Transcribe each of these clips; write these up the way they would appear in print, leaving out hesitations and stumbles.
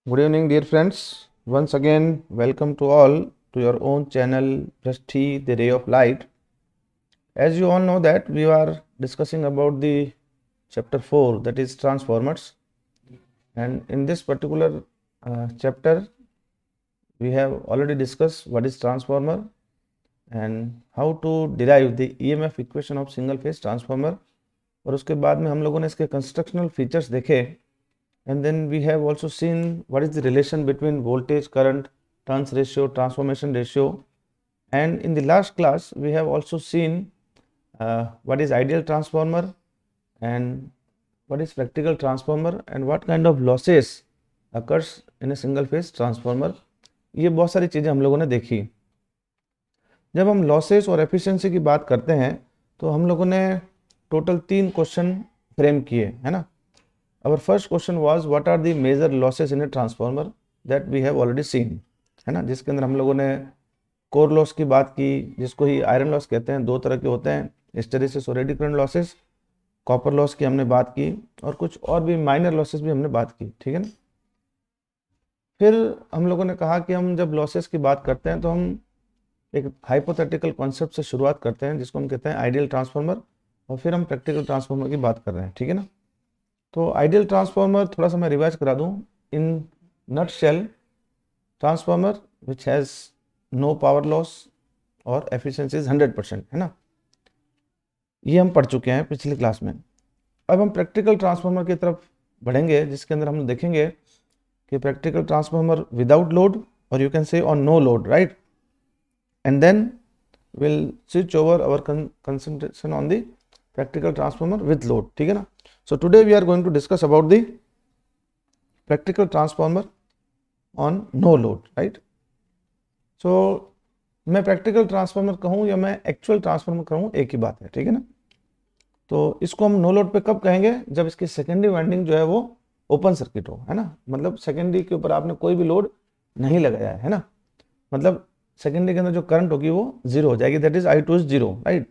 Good evening, dear friends. Once again, welcome to all to your own channel, Prasthi, the Ray of Light. As you all know that we are discussing about the chapter 4, that is Transformers. And in this particular chapter, we have already discussed what is transformer and how to derive the EMF equation of single phase transformer. और उसके बाद में हम लोगों ने इसके constructional features देखे. And then we have also seen what is the relation between voltage, current, turns ratio, transformation ratio. And in the last class, we have also seen what is ideal transformer and what is practical transformer and what kind of losses occurs in a single phase transformer. ये बहुत सारी चीज़ें हम लोगों ने देखी. जब हम लॉसेस और एफिशिएंसी की बात करते हैं तो हम लोगों ने टोटल 3 क्वेश्चन फ्रेम किए, है ना. Our first question was what are the major losses in a transformer that we have already seen, है ना, जिसके अंदर हम लोगों ने कोर लॉस की बात की, जिसको ही आयरन लॉस कहते हैं. 2 तरह के होते हैं, हिस्टेरेसिस और AD current losses. Copper loss की हमने बात की और कुछ और भी माइनर लॉसेस भी हमने बात की, ठीक है ना. फिर हम लोगों ने कहा कि हम जब लॉसेस की बात करते हैं तो हम एक हाइपोथेटिकल कॉन्सेप्ट से शुरुआत करते हैं जिसको हम कहते हैं आइडियल ट्रांसफार्मर, और फिर हम प्रैक्टिकल ट्रांसफार्मर की बात कर रहे हैं, ठीक है ना. तो आइडियल ट्रांसफार्मर थोड़ा सा मैं रिवाइज करा दूं. In nutshell transformer which has no power loss और एफिशिएंसी इज 100%, है ना. ये हम पढ़ चुके हैं पिछली क्लास में. अब हम प्रैक्टिकल ट्रांसफार्मर की तरफ बढ़ेंगे जिसके अंदर हम देखेंगे कि प्रैक्टिकल ट्रांसफार्मर विदाउट लोड और you can say on no load, right. And then will switch over our concentration on the practical transformer with load, ठीक है ना. So today we are going to discuss about the practical transformer on no load, right. So मैं practical transformer कहूँ या मैं actual transformer कहूँ, एक ही बात है, ठीक है ना. तो इसको हम नो लोड पे कब कहेंगे, जब इसकी सेकेंडरी वाइंडिंग जो है वो ओपन सर्किट हो, है ना. मतलब सेकेंडरी के ऊपर आपने कोई भी लोड नहीं लगाया है ना. मतलब सेकेंडरी के अंदर जो करंट होगी वो जीरो हो जाएगी, that is I2 is zero, right.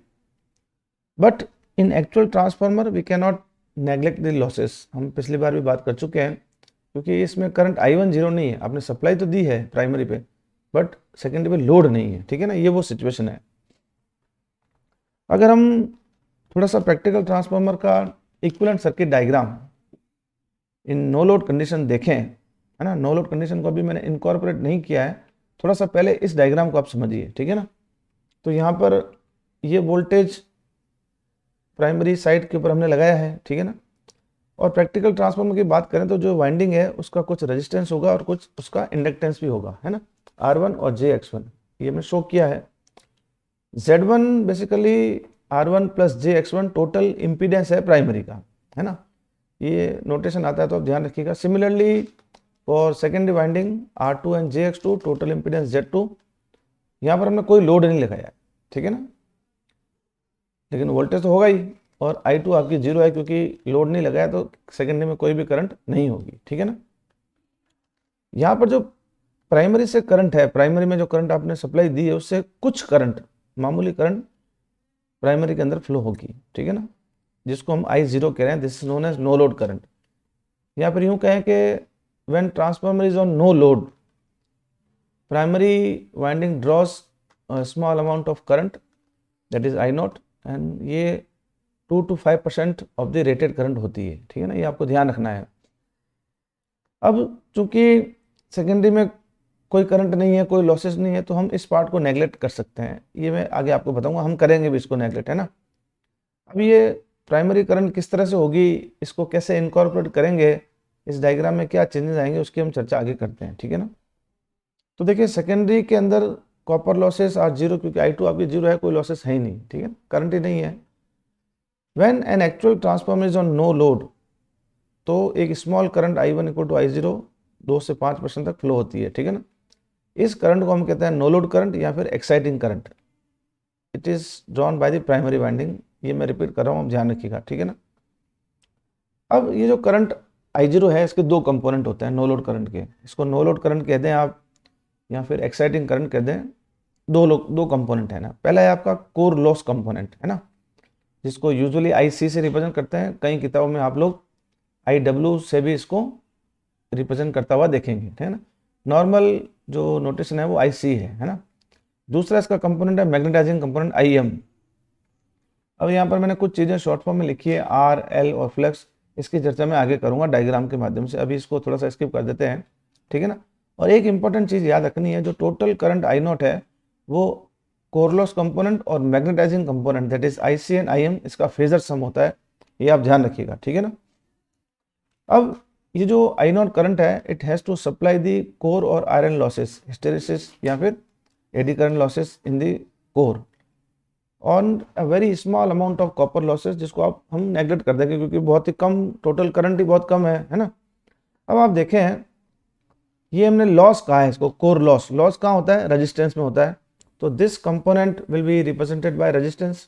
But in actual transformer we can not neglect the losses. हम पिछली बार भी बात कर चुके हैं, क्योंकि इसमें करंट I1 जीरो नहीं है. आपने सप्लाई तो दी है प्राइमरी पे बट सेकेंडरी पे लोड नहीं है, ठीक है ना. ये वो सिचुएशन है. अगर हम थोड़ा सा प्रैक्टिकल ट्रांसफार्मर का equivalent circuit diagram in no load condition देखें, है ना. नो लोड कंडीशन को अभी मैंने इनकॉर्पोरेट नहीं किया है. थोड़ा सा पहले इस डायग्राम को आप समझिए, ठीक है ना. तो यहाँ पर ये वोल्टेज प्राइमरी साइड के ऊपर हमने लगाया है, ठीक है ना. और प्रैक्टिकल ट्रांसफार्मर की बात करें तो जो वाइंडिंग है उसका कुछ रेजिस्टेंस होगा और कुछ उसका इंडक्टेंस भी होगा, है ना. R1 और JX1 ये मैंने शो किया है. Z1 basically R1 plus JX1 total impedance है प्राइमरी का, है ना. ये नोटेशन आता है तो आप ध्यान रखिएगा. Similarly for secondary winding R2 and JX2 total impedance Z2. यहाँ पर हमने कोई लोड नहीं लगाया है, ठीक है ना. लेकिन वोल्टेज तो होगा ही, और I2 आपकी जीरो है क्योंकि लोड नहीं लगाया, तो सेकेंडरी में कोई भी करंट नहीं होगी, ठीक है ना. यहाँ पर जो प्राइमरी से करंट है, प्राइमरी में जो करंट आपने सप्लाई दी है उससे कुछ करंट, मामूली करंट प्राइमरी के अंदर फ्लो होगी, ठीक है ना, जिसको हम I0 कह रहे हैं. This is known as no load current. यहाँ पर यूँ कहें कि when transformer is on no load, primary winding draws small amount of current, that is I0, and ये 2 to 5% of the rated current होती है, ठीक है ना. ये आपको ध्यान रखना है. अब चूंकि सेकेंडरी में कोई करंट नहीं है, कोई लॉसेस नहीं है, तो हम इस पार्ट को नेगलेक्ट कर सकते हैं. ये मैं आगे आपको बताऊंगा, हम करेंगे भी इसको नेगलेक्ट, है ना. अब ये प्राइमरी करंट किस तरह से होगी, इसको कैसे इनकॉर्पोरेट करेंगे, इस डायग्राम में क्या चेंजेस आएंगे, उसकी हम चर्चा आगे करते हैं, ठीक है ना. तो देखिए सेकेंडरी के अंदर कॉपर लॉसेस आर जीरो, क्योंकि I2 आपकी जीरो है, कोई लॉसेस है ही नहीं, ठीक है, करंट ही नहीं है. When an actual transformer is on no load, तो एक small current I1 equal to I0 2 से 5% तक फ्लो होती है, ठीक है ना. इस करंट को हम कहते हैं नो लोड करंट या फिर exciting current. It is drawn by the primary winding. ये मैं रिपीट कर रहा हूँ, आप ध्यान रखिएगा, ठीक है ना. अब ये जो करंट I0 है, इसके दो कंपोनेंट होते हैं नो लोड करंट के. इसको नो लोड करंट कह दें आप या फिर एक्साइटिंग करंट कह दें. दो कंपोनेंट है ना. पहला है आपका कोर लॉस कंपोनेंट, है ना, जिसको यूजुअली IC से रिप्रेजेंट करते हैं. कई किताबों में आप लोग IW से भी इसको रिप्रेजेंट करता हुआ देखेंगे, ठीक है ना। नॉर्मल जो नोटेशन है वो IC है ना। दूसरा इसका कंपोनेंट है मैग्नेटाइजिंग कंपोनेंट IM। अब यहाँ पर मैंने कुछ चीज़ें शॉर्ट फॉर्म में लिखी है, R, L और फ्लक्स। इसकी चर्चा मैं आगे करूँगा डायग्राम के माध्यम से, अभी इसको थोड़ा सा स्किप कर देते हैं, ठीक है ना। और एक इंपॉर्टेंट चीज़ याद रखनी है, जो टोटल करंट I0 है वो कोर लॉस कंपोनेंट और magnetizing component that is IC and IM इसका फेजर सम होता है, ये आप ध्यान रखिएगा, ठीक है ना। अब ये जो I0 करंट है it has to supply the core और आयरन लॉसेस, हिस्टेरेसिस या फिर eddy current losses in the core on a very small amount of copper losses, जिसको आप हम नेग्लेक्ट कर देंगे क्योंकि बहुत ही कम, टोटल करंट ही बहुत कम है ना। अब आप देखें ये हमने लॉस कहा है इसको, कोर लॉस। लॉस कहाँ होता है? रेजिस्टेंस में होता है। तो this component will be represented by resistance.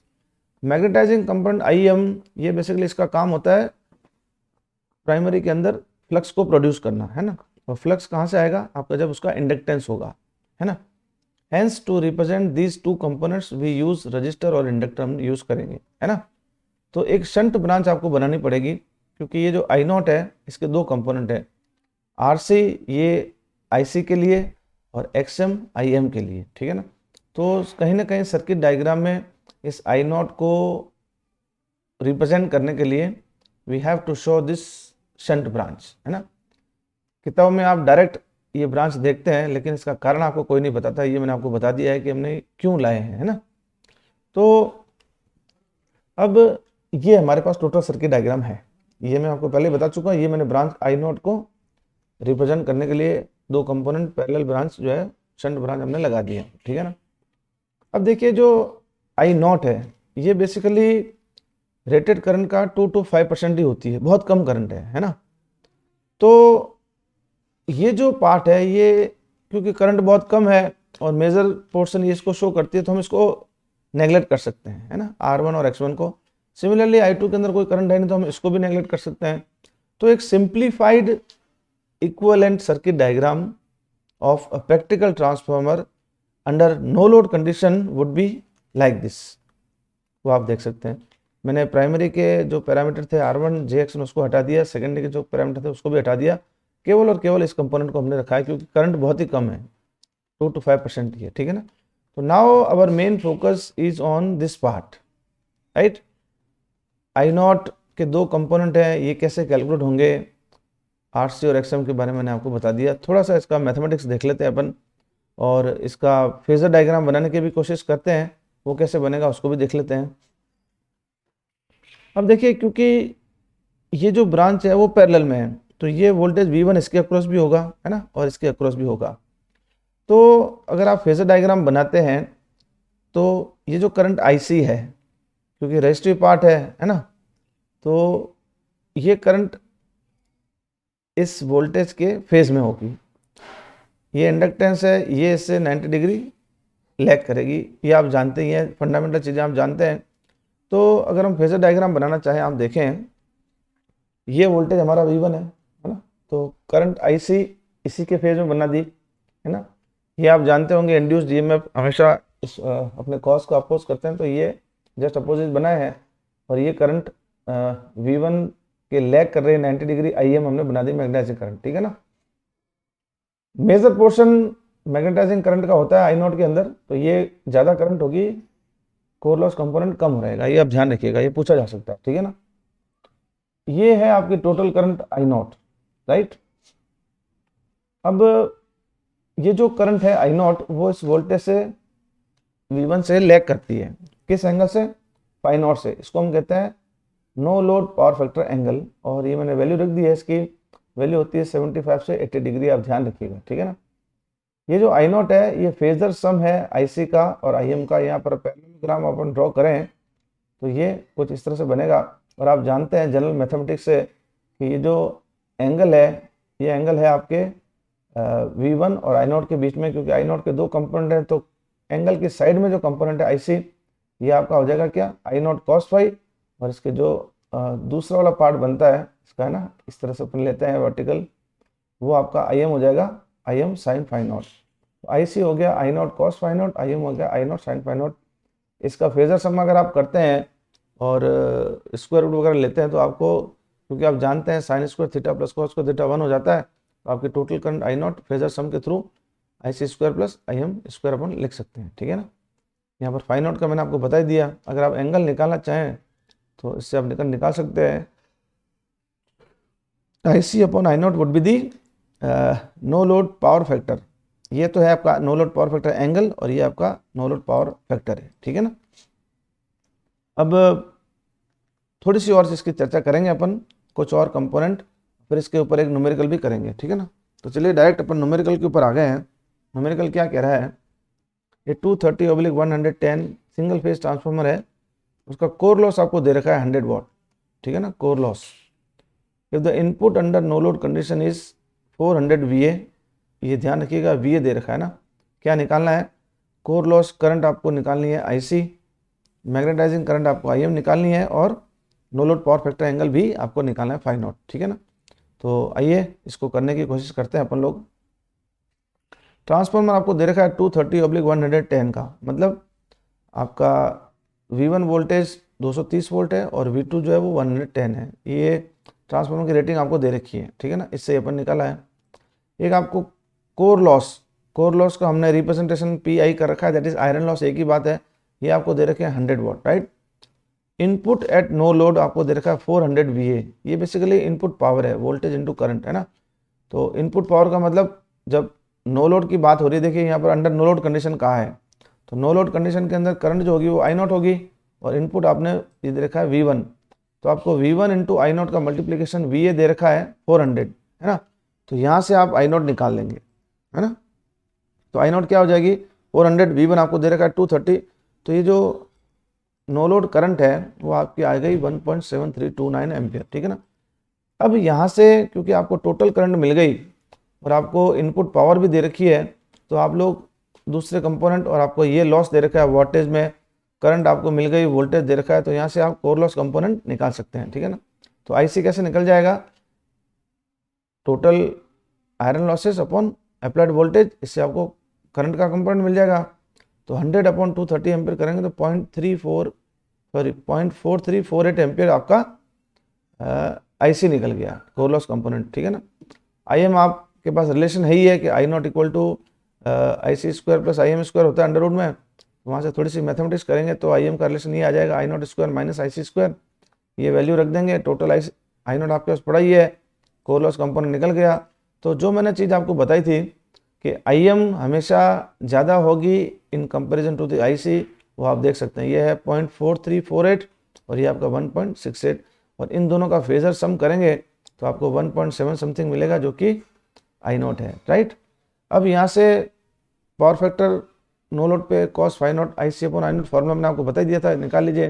Magnetizing component IM, ये बेसिकली इसका काम होता है प्राइमरी के अंदर फ्लक्स को प्रोड्यूस करना, है ना। और फ्लक्स कहाँ से आएगा आपका? जब उसका इंडक्टेंस होगा, है ना। Hence to represent these two components we use resistor और इंडक्टर हम यूज करेंगे, है ना। तो एक शंट ब्रांच आपको बनानी पड़ेगी क्योंकि ये जो I0 है इसके दो कंपोनेंट है, RC ये IC के लिए और XM IM के लिए, ठीक है ना। तो कहीं ना कहीं सर्किट डायग्राम में इस I0 को रिप्रेजेंट करने के लिए we have to show this shunt branch, है ना। किताबों में आप डायरेक्ट ये ब्रांच देखते हैं लेकिन इसका कारण आपको कोई नहीं बताता, ये मैंने आपको बता दिया है कि हमने क्यों लाए हैं, है ना। तो अब ये हमारे पास टोटल सर्किट डायग्राम है, ये मैं आपको पहले बता चुका हूँ। ये मैंने ब्रांच I0 को रिप्रेजेंट करने के लिए दो कंपोनेंट पैरेलल ब्रांच जो है शंट ब्रांच हमने लगा दिया, ठीक है ना। अब देखिए जो I0 है ये बेसिकली रेटेड करंट का 2 to 5% ही होती है, बहुत कम करंट है ना। तो ये जो पार्ट है ये क्योंकि करंट बहुत कम है और मेजर पोर्शन ये इसको शो करती है तो हम इसको नेगलेक्ट कर सकते हैं, है ना, R1 और X1 को। सिमिलरली I2 के अंदर कोई करंट है नहीं तो हम इसको भी नेगलेक्ट कर सकते हैं। तो एक simplified equivalent circuit diagram of a practical transformer under no load condition would be like this. वो आप देख सकते हैं, मैंने प्राइमरी के जो पैरामीटर थे R1 JX उसको हटा दिया, सेकेंडरी के जो पैरामीटर थे उसको भी हटा दिया, केवल और केवल इस कंपोनेंट को हमने रखा है क्योंकि करंट बहुत ही कम है, 2 to 5% ही है, ठीक है ना। तो now our main focus is on this part, right. I0 के दो कंपोनेंट हैं, ये कैसे कैलकुलेट होंगे, RC और XM के बारे में मैंने आपको बता दिया। थोड़ा सा इसका मैथमेटिक्स देख लेते हैं अपन और इसका फेजर डायग्राम बनाने की भी कोशिश करते हैं, वो कैसे बनेगा उसको भी देख लेते हैं। अब देखिए क्योंकि ये जो ब्रांच है वो पैरेलल में है तो ये वोल्टेज V1 इसके अक्रॉस भी होगा, है ना, और इसके अक्रॉस भी होगा। तो अगर आप फेजर डायग्राम बनाते हैं तो ये जो करंट IC है क्योंकि रेजिस्टिव पार्ट है ना, तो ये करंट इस वोल्टेज के फेज में होगी। ये इंडक्टेंस है, ये इससे 90 डिग्री लैग करेगी, ये आप जानते ही हैं, फंडामेंटल चीज़ें आप जानते हैं। तो अगर हम फेजर डायग्राम बनाना चाहें, आप देखें ये वोल्टेज हमारा V1 है ना, तो करंट IC इसी के फेज में बना दी, है ना। ये आप जानते होंगे इंड्यूस्ड EMF हमेशा इस अपने कॉज को अपोज करते हैं, तो ये जस्ट अपोजिट बनाए हैं और ये करंट V1 के लैग कर रहे हैं 90 डिग्री IM हमने बना दी मैग्नेटाइजिंग करंट, ठीक है ना। मेजर पोर्शन मैग्नेटाइजिंग करंट का होता है I0 के अंदर, तो ये ज़्यादा करंट होगी, कोर लॉस कंपोनेंट कम रहेगा, ये आप ध्यान रखिएगा, ये पूछा जा सकता है, ठीक है ना। ये है आपकी टोटल करंट I0, राइट। अब ये जो करंट है I0 वो इस वोल्टेज से V1 से लैग करती है, किस एंगल से? फाई नॉट से। इसको हम कहते हैं no load power factor angle, और ये मैंने वैल्यू रख दी है, इसकी वैल्यू होती है 75 से 80 डिग्री, आप ध्यान रखिएगा, ठीक है ना। ये जो I0 है ये फेजर सम है IC का और IM का। यहाँ पर पैरेललोग्राम अपन ड्रॉ करें तो ये कुछ इस तरह से बनेगा, और आप जानते हैं जनरल मैथमेटिक्स से कि ये जो एंगल है ये एंगल है आपके V1 और I0 के बीच में, क्योंकि I0 के दो कंपोनेंट हैं, तो एंगल की साइड में जो कंपोनेंट है IC ये आपका हो जाएगा क्या? I0 cos फाई, और इसके जो दूसरा वाला पार्ट बनता है इसका, है ना, इस तरह से अपन लेते हैं वर्टिकल, वो आपका IM हो जाएगा IM sin phi naught. IC हो गया I0 cos phi not, IM हो गया I0 sin फाई नॉट। इसका फेजर सम अगर आप करते हैं और स्क्वायर रूट वगैरह लेते हैं तो आपको, क्योंकि आप जानते हैं sine square theta plus cos square theta 1 हो जाता है, तो आपके total current I not phasor sum के through I C square plus I M square अपन लिख सकते हैं, ठीक है ना। यहाँ पर फाई नॉट का मैंने आपको बता ही दिया। अगर आप एंगल निकालना चाहें तो इससे आप निकाल सकते हैं I C upon I not would be the no load power factor. ये तो है आपका no load power factor angle और ये आपका नो लोड पावर फैक्टर है, ठीक है ना। अब थोड़ी सी और इसकी चर्चा करेंगे अपन, कुछ और कंपोनेंट, फिर इसके ऊपर एक न्यूमेरिकल भी करेंगे, ठीक है ना। तो चलिए डायरेक्ट अपन न्यूमेरिकल के ऊपर आ गए हैं। न्यूमेरिकल क्या कह रहा है, ये 230/110 सिंगल फेज ट्रांसफार्मर है, उसका कोर लॉस आपको दे रखा है 100 वाट, ठीक है ना, core loss. If the input under no load condition is 400 VA, ये ध्यान रखिएगा VA दे रखा है ना। क्या निकालना है, कोर लॉस करंट आपको निकालनी है IC, मैग्नेटाइजिंग करंट आपको IM निकालनी है, और no load power factor angle भी आपको निकालना है फाई नॉट, ठीक है ना। तो आइए इसको करने की कोशिश करते हैं अपन लोग। ट्रांसफार्मर आपको दे रखा है 230/110 का, मतलब आपका V1 वोल्टेज 230 वोल्ट है और V2 जो है वो 110 है। ये ट्रांसफार्मर की रेटिंग आपको दे रखी है, ठीक है ना, इससे अपन निकाला है। एक आपको कोर लॉस का हमने रिप्रेजेंटेशन PI कर रखा है, दैट इज आयरन लॉस, एक ही बात है। ये आपको दे रखे हैं 100 watt, right. Input at no load आपको दे रखा है 400 VA, ये बेसिकली इनपुट पावर है, वोल्टेज इनटू करंट, है ना। तो इनपुट पावर का मतलब जब नो लोड की बात हो रही है, देखिए यहाँ पर अंडर नो लोड कंडीशन कहा है, तो नो लोड कंडीशन के अंदर करंट जो होगी वो I नॉट होगी, और इनपुट आपने ये दे रखा है V1, तो आपको V1 इंटू आई नॉट का मल्टीप्लीकेशन VA दे रखा है 400, है ना। तो यहाँ से आप I नॉट निकाल लेंगे, है ना। तो I नॉट क्या हो जाएगी 400, V1 आपको दे रखा है 230, तो ये जो नो लोड करंट है वो आपकी आ गई 1.7329 एम्पियर, ठीक है ना। अब यहाँ से क्योंकि आपको टोटल करंट मिल गई और आपको इनपुट पावर भी दे रखी है, तो आप लोग दूसरे कंपोनेंट, और आपको ये लॉस दे रखा है वोल्टेज में, करंट आपको मिल गई, वोल्टेज दे रखा है, तो यहाँ से आप कोर लॉस कंपोनेंट निकाल सकते हैं, ठीक है ना। तो IC कैसे निकल जाएगा, total iron losses upon applied voltage, इससे आपको करंट का कंपोनेंट मिल जाएगा। तो 100/230 एम्पियर करेंगे तो 0.4348 एम्पियर आपका IC निकल गया, कोर लॉस कंपोनेंट, ठीक है ना। IM आपके पास रिलेशन है ही है कि I not equal to IC square plus IM square होता है अंडर रूट में, तो वहाँ से थोड़ी सी मैथमेटिक्स करेंगे तो IM का रिलेशन ये आ जाएगा I not square minus IC square, ये वैल्यू रख देंगे, टोटल I नॉट आपके पास पड़ा ही है, कोर लॉस कंपोनेंट निकल गया। तो जो मैंने चीज़ आपको बताई थी कि IM हमेशा ज़्यादा होगी in comparison to the IC, वो आप देख सकते हैं, ये है 0.4348 और ये आपका 1.68, और इन दोनों का फेजर सम करेंगे तो आपको 1.7 समथिंग मिलेगा, जो कि I नॉट है, राइट। अब यहाँ से पावर फैक्टर नो लोड पे cos phi naught IC upon I naught formula मैंने आपको बता दिया था, निकाल लीजिए।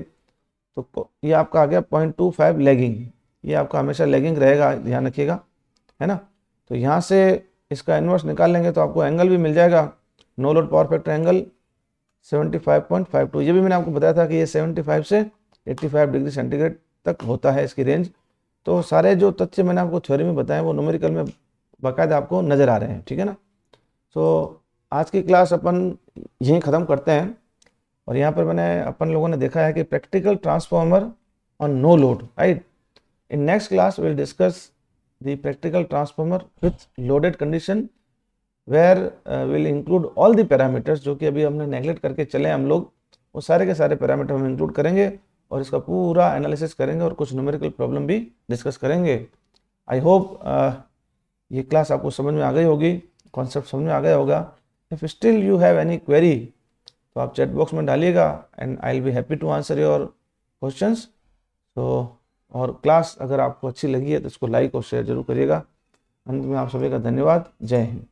तो ये आपका आ गया 0.25 लैगिंग, ये आपका हमेशा लैगिंग रहेगा, ध्यान रखिएगा, है ना। तो यहाँ से इसका इन्वर्स निकाल लेंगे तो आपको एंगल भी मिल जाएगा, no load power factor angle 75.52, ये भी मैंने आपको बताया था कि ये 75 से 85 डिग्री सेंटीग्रेड तक होता है इसकी रेंज। तो सारे जो तथ्य मैंने आपको थ्योरी में बताए वो न्यूमेरिकल में बाकायदा आपको नज़र आ रहे हैं, ठीक है ना। तो आज की क्लास अपन यहीं ख़त्म करते हैं, और यहाँ पर अपन लोगों ने देखा है कि practical transformer on no load, right. In next class will discuss the practical transformer with loaded condition, where will include all the parameters, जो कि अभी हमने नेगलेक्ट करके चले हम लोग, वो सारे के सारे पैरामीटर हम इंक्लूड करेंगे और इसका पूरा एनालिसिस करेंगे और कुछ न्यूमेरिकल प्रॉब्लम भी डिस्कस करेंगे। आई होप ये क्लास आपको समझ में आ गई होगी, कॉन्सेप्ट समझ में आ गया होगा। If still you have any query तो आप चैट बॉक्स में डालिएगा and I will be happy to answer your questions. तो और क्लास अगर आपको अच्छी लगी है तो इसको लाइक और शेयर जरूर करिएगा। अंत में आप सभी का धन्यवाद। जय हिंद।